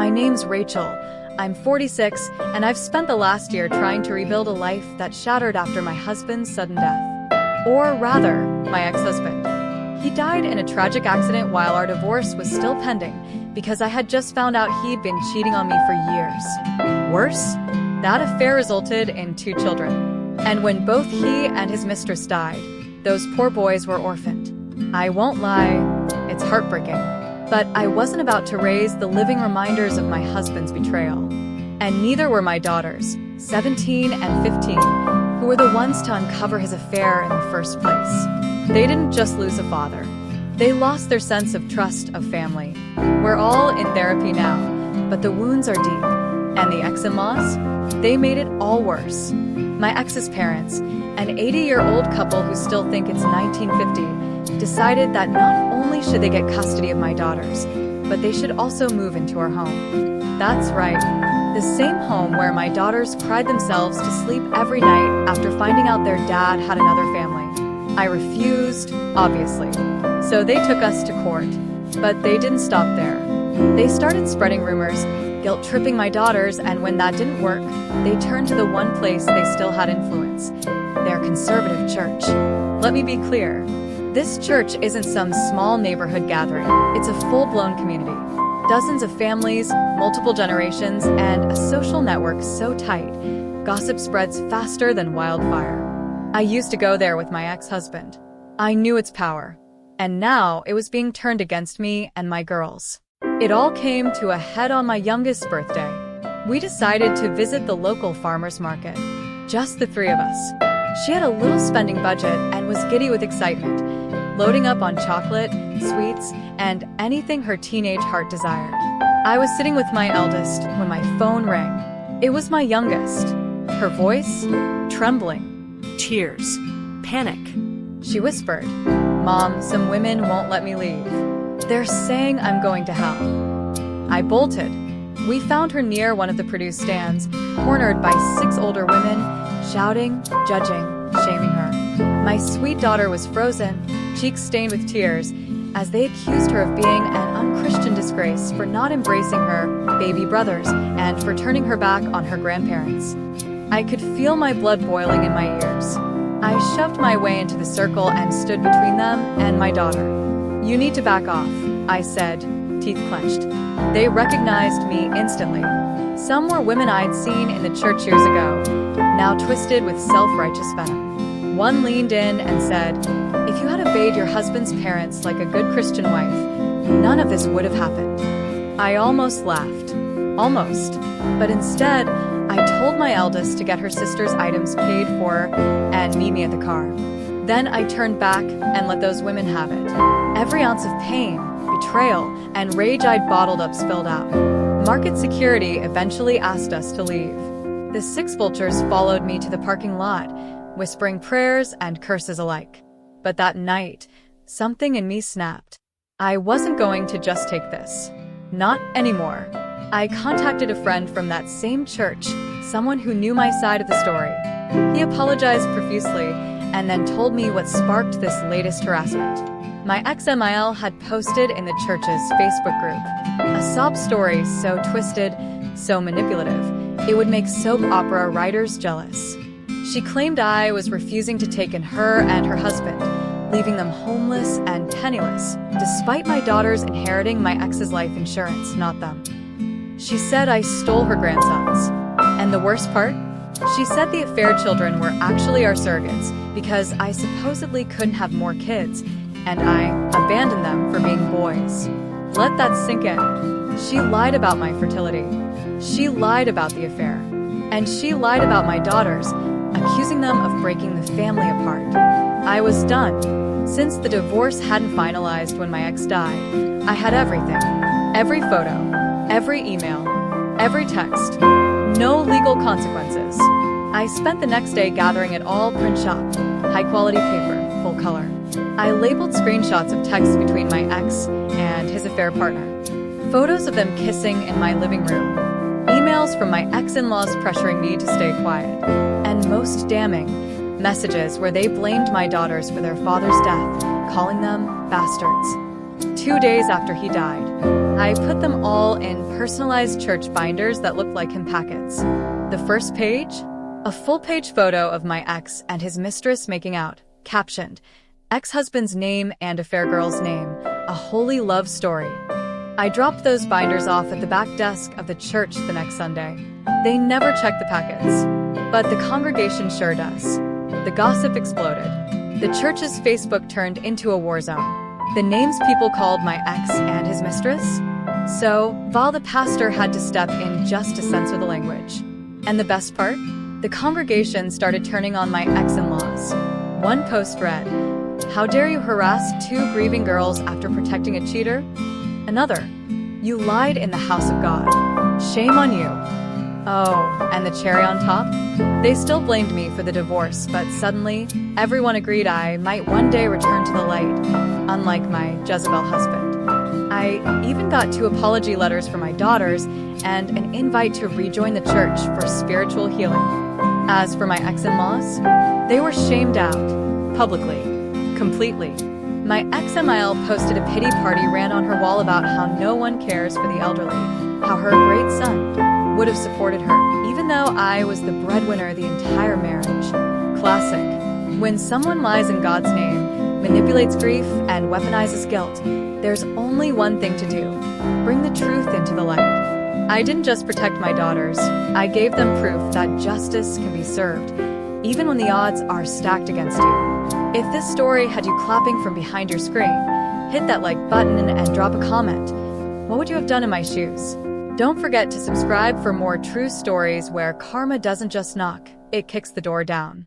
My name's Rachel. I'm 46, and I've spent the last year trying to rebuild a life that shattered after my husband's sudden death. Or rather, my ex-husband. He died in a tragic accident while our divorce was still pending because I had just found out he'd been cheating on me for years. Worse, that affair resulted in 2 children. And when both he and his mistress died, those poor boys were orphaned. I won't lie, it's heartbreaking. But I wasn't about to raise the living reminders of my husband's betrayal. And neither were my daughters, 17 and 15, who were the ones to uncover his affair in the first place. They didn't just lose a father. They lost their sense of trust of family. We're all in therapy now, but the wounds are deep. And the ex-in-laws? They made it all worse. My ex's parents, an 80-year-old couple who still think it's 1950, decided that not only should they get custody of my daughters, but they should also move into our home. That's right, the same home where my daughters cried themselves to sleep every night after finding out their dad had another family. I refused, obviously, so they took us to court. But they didn't stop there. They started spreading rumors, guilt-tripping my daughters, and when that didn't work, they turned to the one place they still had influence, their conservative church. Let me be clear. This church isn't some small neighborhood gathering. It's a full-blown community. Dozens of families, multiple generations, and a social network so tight, gossip spreads faster than wildfire. I used to go there with my ex-husband. I knew its power. And now it was being turned against me and my girls. It all came to a head on my youngest's birthday. We decided to visit the local farmer's market. Just the 3 of us. She had a little spending budget and was giddy with excitement, loading up on chocolate, sweets, and anything her teenage heart desired. I was sitting with my eldest when my phone rang. It was my youngest. Her voice, trembling. Tears. Panic. She whispered, "Mom, some women won't let me leave. They're saying I'm going to hell." I bolted. We found her near one of the produce stands, cornered by 6 older women, shouting, judging, shaming her. My sweet daughter was frozen, cheeks stained with tears, as they accused her of being an unchristian disgrace for not embracing her baby brothers and for turning her back on her grandparents. I could feel my blood boiling in my ears. I shoved my way into the circle and stood between them and my daughter. "You need to back off," I said, teeth clenched. They recognized me instantly. Some were women I'd seen in the church years ago, now twisted with self-righteous venom. One leaned in and said, "If you had obeyed your husband's parents like a good Christian wife, none of this would have happened." I almost laughed. Almost. But instead, I told my eldest to get her sister's items paid for and meet me at the car. Then I turned back and let those women have it. Every ounce of pain, betrayal, and rage I'd bottled up spilled out. Market security eventually asked us to leave. The 6 vultures followed me to the parking lot, whispering prayers and curses alike. But that night, something in me snapped. I wasn't going to just take this. Not anymore. I contacted a friend from that same church, someone who knew my side of the story. He apologized profusely and then told me what sparked this latest harassment. My ex-MIL had posted in the church's Facebook group a sob story so twisted, so manipulative, it would make soap opera writers jealous. She claimed I was refusing to take in her and her husband, leaving them homeless and penniless, despite my daughters inheriting my ex's life insurance, not them. She said I stole her grandsons. And the worst part? She said the affair children were actually our surrogates because I supposedly couldn't have more kids, and I abandoned them for being boys. Let that sink in. She lied about my fertility. She lied about the affair. And she lied about my daughters, accusing them of breaking the family apart. I was done. Since the divorce hadn't finalized when my ex died, I had everything. Every photo, every email, every text. No legal consequences. I spent the next day gathering it all print shop, high-quality paper, full color. I labeled screenshots of texts between my ex and his affair partner. Photos of them kissing in my living room. Emails from my ex-in-laws pressuring me to stay quiet. And most damning, messages where they blamed my daughters for their father's death, calling them bastards. 2 days after he died, I put them all in personalized church binders that looked like him packets. The first page? A full-page photo of my ex and his mistress making out, captioned, "Ex-husband's name and affair girl's name, a holy love story." I dropped those binders off at the back desk of the church the next Sunday. They never checked the packets, but the congregation sure does. The gossip exploded. The church's Facebook turned into a war zone. The names people called my ex and his mistress? So, Val the pastor had to step in just to censor the language. And the best part? The congregation started turning on my ex-in-laws. One post read, "How dare you harass two grieving girls after protecting a cheater?" Another, "You lied in the house of God. Shame on you." Oh, and the cherry on top? They still blamed me for the divorce, but suddenly, everyone agreed I might one day return to the light, unlike my Jezebel husband. I even got 2 apology letters for my daughters and an invite to rejoin the church for spiritual healing. As for my ex-in-laws, they were shamed out, publicly, completely. My ex-MIL posted a pity party rant on her wall about how no one cares for the elderly, how her great son would have supported her, even though I was the breadwinner the entire marriage. Classic. When someone lies in God's name, manipulates grief, and weaponizes guilt, there's only one thing to do: bring the truth into the light. I didn't just protect my daughters, I gave them proof that justice can be served, even when the odds are stacked against you. If this story had you clapping from behind your screen, hit that like button and drop a comment. What would you have done in my shoes? Don't forget to subscribe for more true stories where karma doesn't just knock, it kicks the door down.